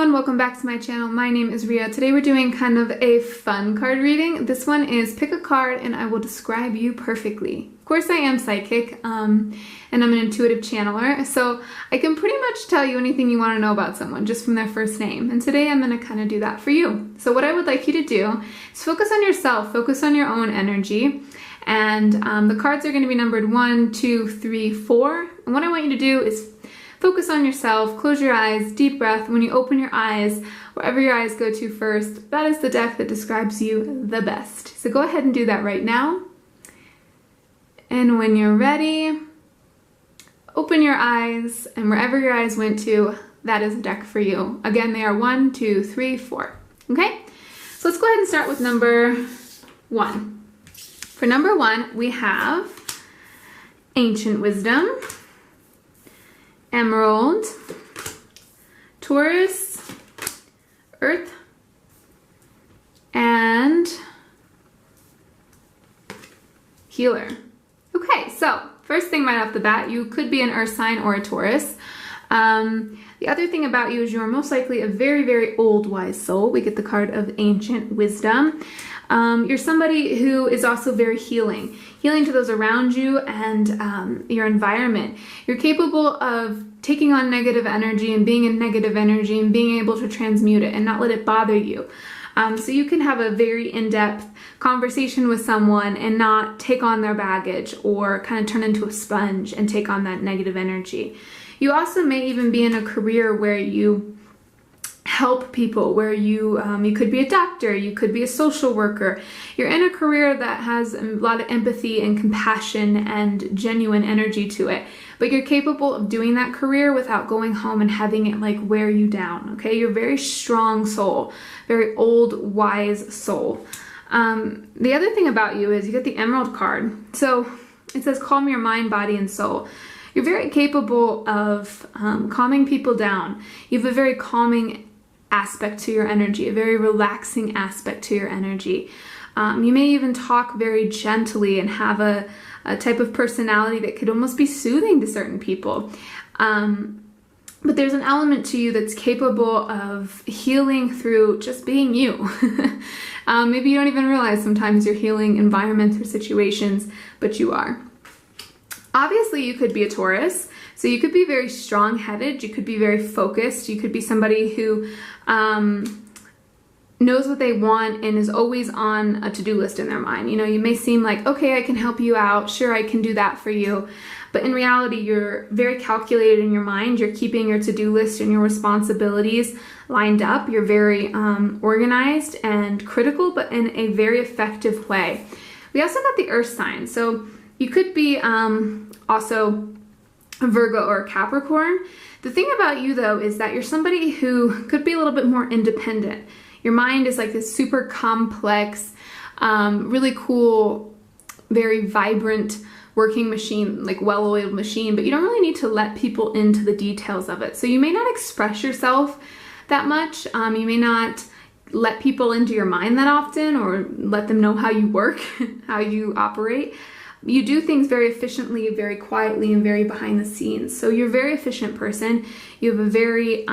everyone, welcome back to my channel. My name is Ria. Today we're doing kind of a fun card reading. This one is pick a card and I will describe you perfectly. Of course I am psychic and I'm an intuitive channeler, so I can pretty much tell you anything you want to know about someone just from their first name. And today I'm going to kind of do that for you. So what I would like you to do is focus on yourself, focus on your own energy. And the cards are going to be numbered 1, 2, 3, 4. And what I want you to do is focus on yourself, close your eyes, deep breath. When you open your eyes, wherever your eyes go to first, that is the deck that describes you the best. So go ahead and do that right now. And when you're ready, open your eyes, and wherever your eyes went to, that is the deck for you. Again, they are 1, 2, 3, 4. Okay? So let's go ahead and start with number 1. For number 1, we have Ancient Wisdom, Emerald, Taurus, Earth, and Healer. Okay, so first thing right off the bat, you could be an Earth sign or a Taurus. The other thing about you is you are most likely a very, very old wise soul. We get the card of Ancient Wisdom. You're somebody who is also very healing to those around you and your environment. You're capable of taking on negative energy and being in negative energy and being able to transmute it and not let it bother you. So you can have a very in-depth conversation with someone and not take on their baggage or kind of turn into a sponge and take on that negative energy. You also may even be in a career where you help people, where you could be a doctor, you could be a social worker. You're in a career that has a lot of empathy and compassion and genuine energy to it, but you're capable of doing that career without going home and having it like wear you down. Okay, you're a very strong soul, very old wise soul. The other thing about you is you get the Emerald card. So it says calm your mind, body, and soul. You're very capable of calming people down. You have a very calming aspect to your energy, a very relaxing aspect to your energy. You may even talk very gently and have a type of personality that could almost be soothing to certain people. But there's an element to you that's capable of healing through just being you. Maybe you don't even realize sometimes you're healing environments or situations, but you are. Obviously, you could be a Taurus, so you could be very strong-headed, you could be very focused, you could be somebody who knows what they want and is always on a to-do list in their mind. You know, you may seem like, okay, I can help you out, sure, I can do that for you, but in reality, you're very calculated in your mind, you're keeping your to-do list and your responsibilities lined up, you're very organized and critical, but in a very effective way. We also got the Earth sign, so you could be also a Virgo or a Capricorn. The thing about you though is that you're somebody who could be a little bit more independent. Your mind is like this super complex, really cool, very vibrant working machine, like well-oiled machine, but you don't really need to let people into the details of it. So you may not express yourself that much. You may not let people into your mind that often or let them know how you work, how you operate. You do things very efficiently, very quietly, and very behind the scenes. So you're a very efficient person. You have a very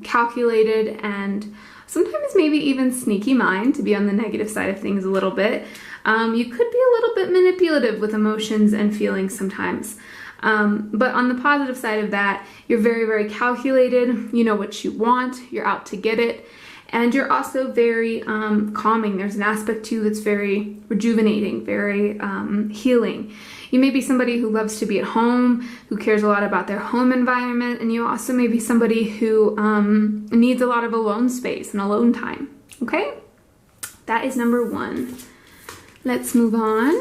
calculated and sometimes maybe even sneaky mind, to be on the negative side of things a little bit. You could be a little bit manipulative with emotions and feelings sometimes. But on the positive side of that, you're very, very calculated. You know what you want. You're out to get it. And you're also very calming. There's an aspect to you that's very rejuvenating, very healing. You may be somebody who loves to be at home, who cares a lot about their home environment, and you also may be somebody who needs a lot of alone space and alone time. Okay? That is number 1. Let's move on.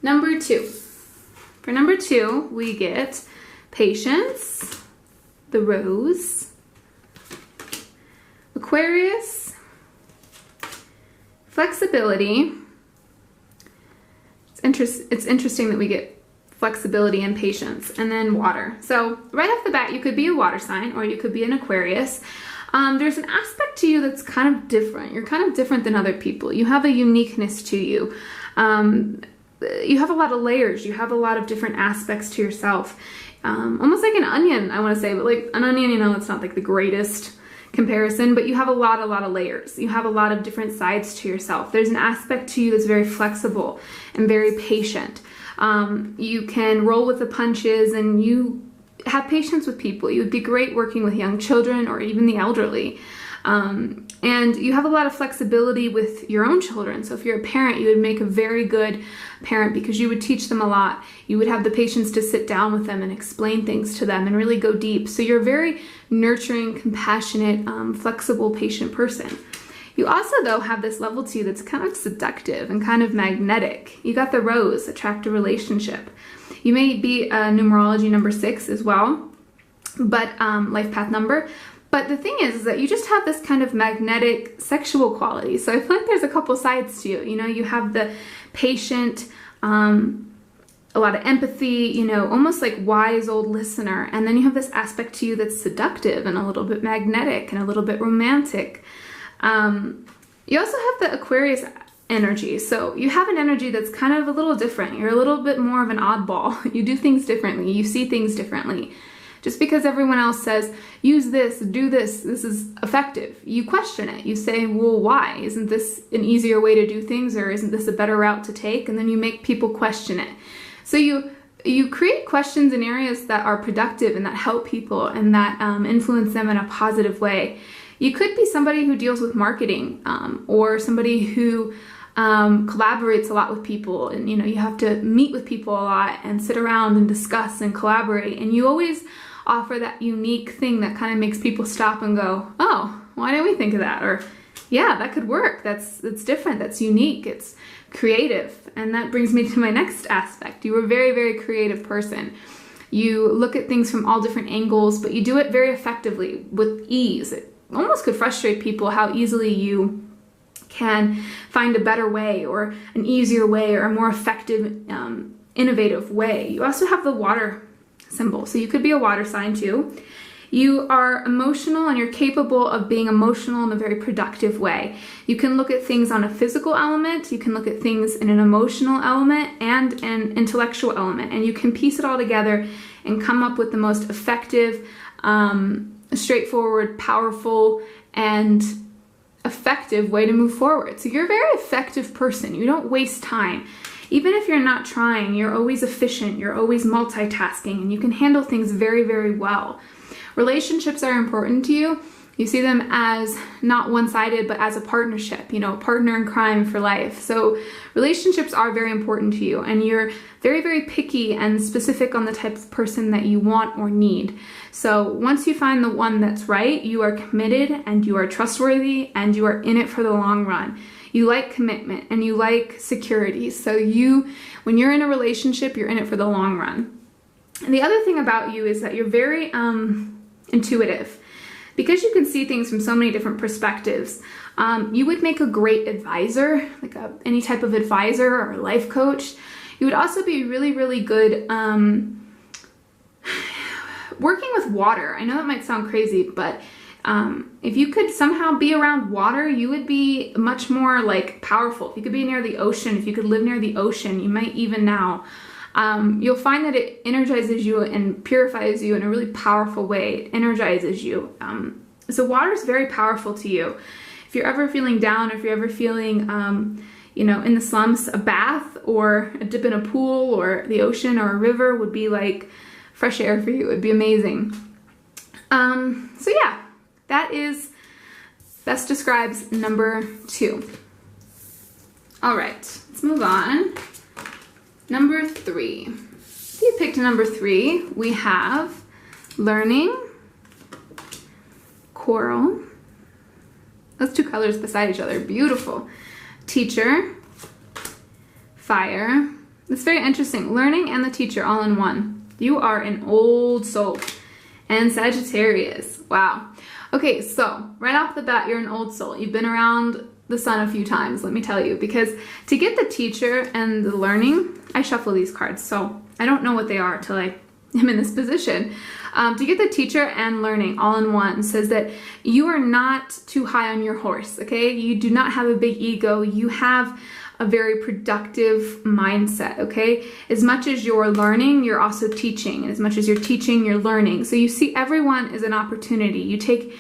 Number 2. For number 2, we get Patience, the Rose, Aquarius, Flexibility. It's interesting that we get flexibility and patience, and then water. So right off the bat, you could be a water sign or you could be an Aquarius. There's an aspect to you that's kind of different. You're kind of different than other people. You have a uniqueness to you. You have a lot of layers. You have a lot of different aspects to yourself. almost like an onion, I want to say, but like an onion, you know, it's not like the greatest comparison, but you have a lot of layers. You have a lot of different sides to yourself. There's an aspect to you that's very flexible and very patient. You can roll with the punches, and you have patience with people. You would be great working with young children or even the elderly. And you have a lot of flexibility with your own children. So if you're a parent, you would make a very good parent because you would teach them a lot. You would have the patience to sit down with them and explain things to them and really go deep. So you're a very nurturing, compassionate, flexible, patient person. You also, though, have this level to you that's kind of seductive and kind of magnetic. You got the rose, attract a relationship. You may be a numerology number 6 as well, but life path number. But the thing is that you just have this kind of magnetic sexual quality. So I feel like there's a couple sides to you. You know, you have the patient, a lot of empathy, you know, almost like wise old listener. And then you have this aspect to you that's seductive and a little bit magnetic and a little bit romantic. You also have the Aquarius energy. So you have an energy that's kind of a little different. You're a little bit more of an oddball. You do things differently. You see things differently. Just because everyone else says, use this, do this, this is effective, you question it. You say, well, why? Isn't this an easier way to do things, or isn't this a better route to take? And then you make people question it. So you create questions in areas that are productive and that help people and that influence them in a positive way. You could be somebody who deals with marketing, or somebody who collaborates a lot with people, and you know, you have to meet with people a lot and sit around and discuss and collaborate, and you always offer that unique thing that kind of makes people stop and go, oh, why didn't we think of that? Or yeah, that could work. That's different. That's unique. It's creative. And that brings me to my next aspect. You are a very, very creative person. You look at things from all different angles, but you do it very effectively with ease. It almost could frustrate people how easily you can find a better way or an easier way or a more effective, innovative way. You also have the water symbol, so you could be a water sign too. You are emotional, and you're capable of being emotional in a very productive way. You can look at things on a physical element, you can look at things in an emotional element and an intellectual element, and you can piece it all together and come up with the most effective, straightforward, powerful, and effective way to move forward. So you're a very effective person. You don't waste time. Even if you're not trying, you're always efficient, you're always multitasking, and you can handle things very, very well. Relationships are important to you. You see them as not one-sided, but as a partnership, you know, partner in crime for life. So relationships are very important to you, and you're very, very picky and specific on the type of person that you want or need. So once you find the one that's right, you are committed and you are trustworthy and you are in it for the long run. You like commitment and you like security. So when you're in a relationship, you're in it for the long run. And the other thing about you is that you're very intuitive. Because you can see things from so many different perspectives, you would make a great advisor, like any type of advisor or a life coach. You would also be really, really good working with water. I know that might sound crazy, but if you could somehow be around water, you would be much more like powerful. If you could be near the ocean, if you could live near the ocean, you might even now. You'll find that it energizes you and purifies you in a really powerful way. It energizes you. So water is very powerful to you. If you're ever feeling down, if you're ever feeling, you know, in the slumps, a bath or a dip in a pool or the ocean or a river would be like fresh air for you. It would be amazing. So yeah, best describes number 2. All right, let's move on. Number 3. If you picked number 3, we have learning, coral. Those two colors beside each other, beautiful. Teacher, fire. It's very interesting. Learning and the teacher all in one. You are an old soul. And Sagittarius. Wow. Okay, so right off the bat, you're an old soul. You've been around the sun a few times, let me tell you, because to get the teacher and the learning, I shuffle these cards, so I don't know what they are until I am in this position. To get the teacher and learning all in one says that you are not too high on your horse, okay? You do not have a big ego. You have a very productive mindset, okay? As much as you're learning, you're also teaching. And as much as you're teaching, you're learning. So you see everyone as an opportunity. You take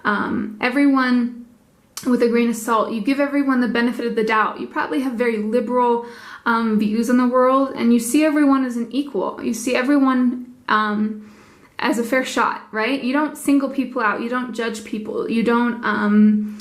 everyone with a grain of salt. You give everyone the benefit of the doubt. You probably have very liberal views on the world, and you see everyone as an equal. You see everyone as a fair shot, right? You don't single people out. You don't judge people. You don't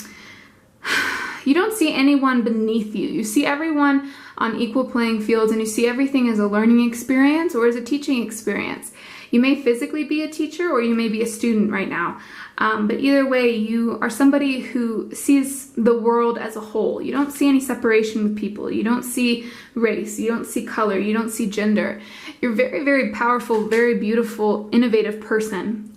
see anyone beneath you. You see everyone on equal playing fields, and you see everything as a learning experience or as a teaching experience. You may physically be a teacher or you may be a student right now. But either way, you are somebody who sees the world as a whole. You don't see any separation with people. You don't see race. You don't see color. You don't see gender. You're a very, very powerful, very beautiful, innovative person.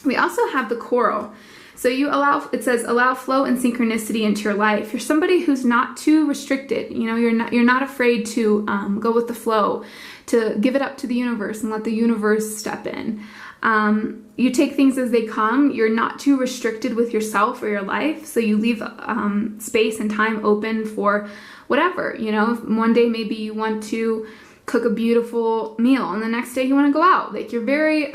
We also have the coral. So it says allow flow and synchronicity into your life. You're somebody who's not too restricted. You know, you're not afraid to go with the flow, to give it up to the universe and let the universe step in. You take things as they come. You're not too restricted with yourself or your life, so you leave space and time open for whatever. You know, one day maybe you want to cook a beautiful meal, and the next day you want to go out. Like, you're very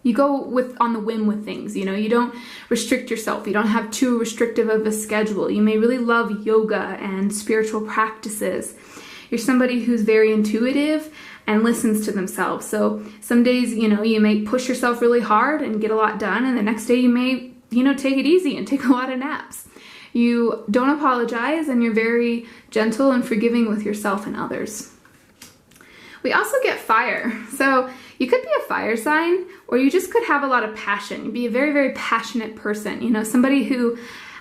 you go on the whim with things. You know, you don't restrict yourself. You don't have too restrictive of a schedule. You may really love yoga and spiritual practices. You're somebody who's very intuitive and listens to themselves. So some days, you know, you may push yourself really hard and get a lot done, and the next day you may, you know, take it easy and take a lot of naps. You don't apologize, and you're very gentle and forgiving with yourself and others. We also get fire. So you could be a fire sign, or you just could have a lot of passion. You'd be a very, very passionate person. You know, somebody who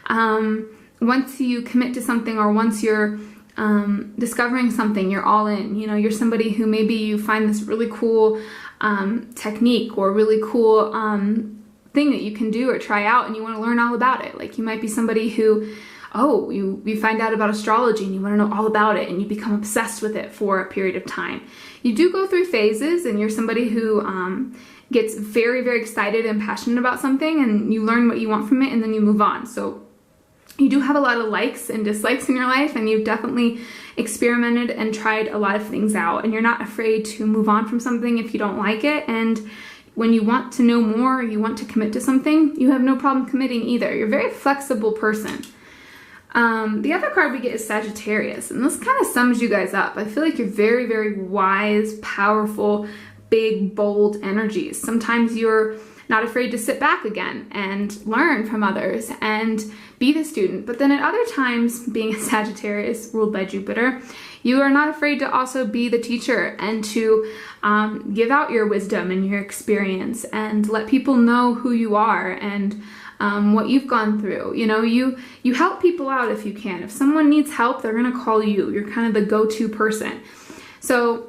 once you commit to something, or once you're discovering something, you're all in. You know, you're somebody who maybe you find this really cool technique or really cool thing that you can do or try out, and you want to learn all about it. Like, you might be somebody who, you find out about astrology and you want to know all about it, and you become obsessed with it for a period of time. You do go through phases, and you're somebody who gets very, very excited and passionate about something, and you learn what you want from it, and then you move on. So you do have a lot of likes and dislikes in your life, and you've definitely experimented and tried a lot of things out, and you're not afraid to move on from something if you don't like it. And when you want to know more, or you want to commit to something, you have no problem committing either. You're a very flexible person. The other card we get is Sagittarius, and this kind of sums you guys up. I feel like you're very, very wise, powerful, big, bold energies. Sometimes you're not afraid to sit back again and learn from others and be the student. But then at other times, being a Sagittarius ruled by Jupiter, you are not afraid to also be the teacher and to give out your wisdom and your experience and let people know who you are and what you've gone through. You know, you help people out if you can. If someone needs help, they're gonna call you. You're kind of the go-to person. So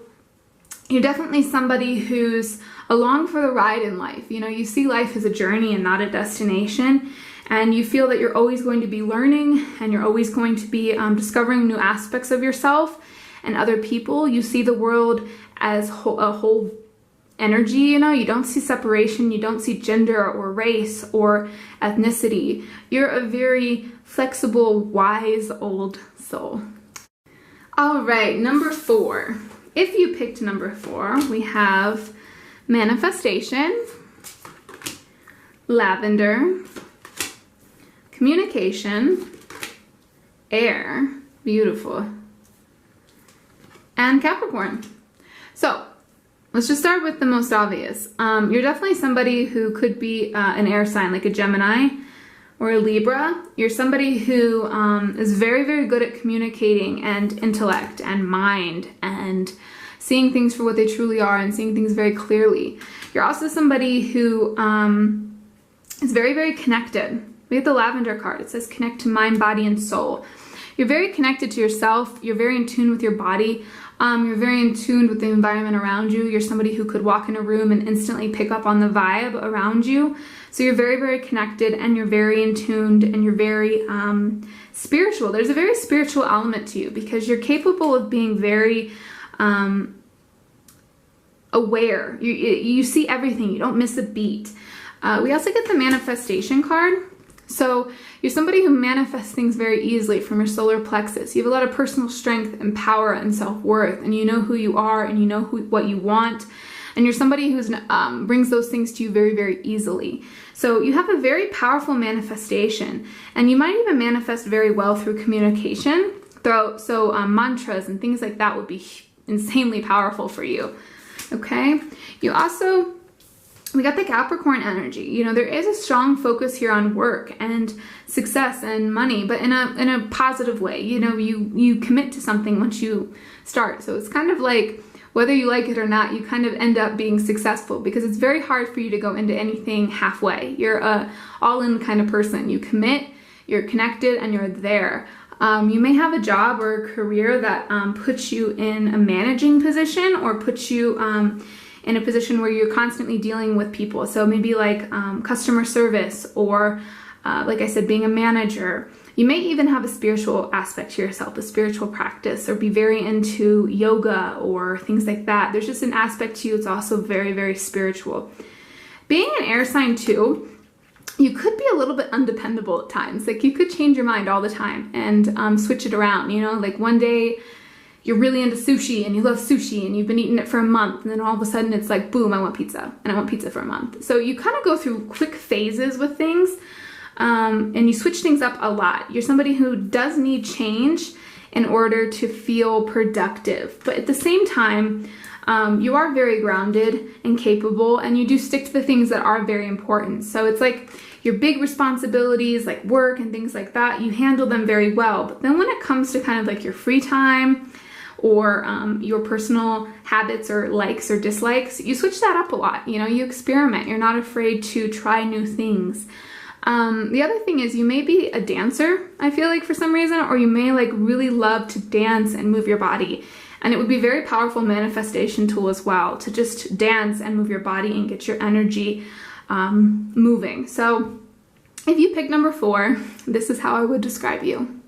you're definitely somebody who's along for the ride in life. You know, you see life as a journey and not a destination, and you feel that you're always going to be learning, and you're always going to be discovering new aspects of yourself and other people. You see the world as a whole energy. You know, you don't see separation. You don't see gender or race or ethnicity. You're a very flexible, wise old soul. All right, number 4. If you picked number 4, we have manifestation, lavender, communication, air, beautiful, and Capricorn. So let's just start with the most obvious. You're definitely somebody who could be an air sign, like a Gemini or a Libra. You're somebody who is very, very good at communicating and intellect and mind and seeing things for what they truly are and seeing things very clearly. You're also somebody who is very, very connected. We have the lavender card. It says connect to mind, body, and soul. You're very connected to yourself. You're very in tune with your body. You're very in tune with the environment around you. You're somebody who could walk in a room and instantly pick up on the vibe around you. So you're very, very connected, and you're very in tuned, and you're very spiritual. There's a very spiritual element to you because you're capable of being very aware. You see everything. You don't miss a beat. We also get the manifestation card. So you're somebody who manifests things very easily from your solar plexus. You have a lot of personal strength and power and self-worth, and you know who you are, and you know what you want. And you're somebody who brings those things to you very, very easily. So you have a very powerful manifestation, and you might even manifest very well through communication. So mantras and things like that would be insanely powerful for you. Okay? You also, we got the Capricorn energy. You know, there is a strong focus here on work and success and money, but in a positive way. You know, you commit to something once you start. So it's kind of like, whether you like it or not, you kind of end up being successful, because it's very hard for you to go into anything halfway. You're a all-in kind of person. You commit, you're connected, and you're there. You may have a job or a career that puts you in a managing position, or puts you in a position where you're constantly dealing with people. So maybe like customer service, or like I said, being a manager. You may even have a spiritual aspect to yourself, a spiritual practice, or be very into yoga or things like that. There's just an aspect to you. It's also very, very spiritual. Being an air sign too, you could be a little bit undependable at times. Like you could change your mind all the time and switch it around. You know, like one day you're really into sushi and you love sushi and you've been eating it for a month, and then all of a sudden it's like, boom, I want pizza, and I want pizza for a month. So you kind of go through quick phases with things. And you switch things up a lot. You're somebody who does need change in order to feel productive. But at the same time, you are very grounded and capable, and you do stick to the things that are very important. So it's like your big responsibilities like work and things like that, you handle them very well. But then when it comes to kind of like your free time, or your personal habits or likes or dislikes, you switch that up a lot. You know, you experiment. You're not afraid to try new things. The other thing is, you may be a dancer, I feel like, for some reason, or you may like really love to dance and move your body. And it would be a very powerful manifestation tool as well, to just dance and move your body and get your energy moving. So if you pick number 4, this is how I would describe you.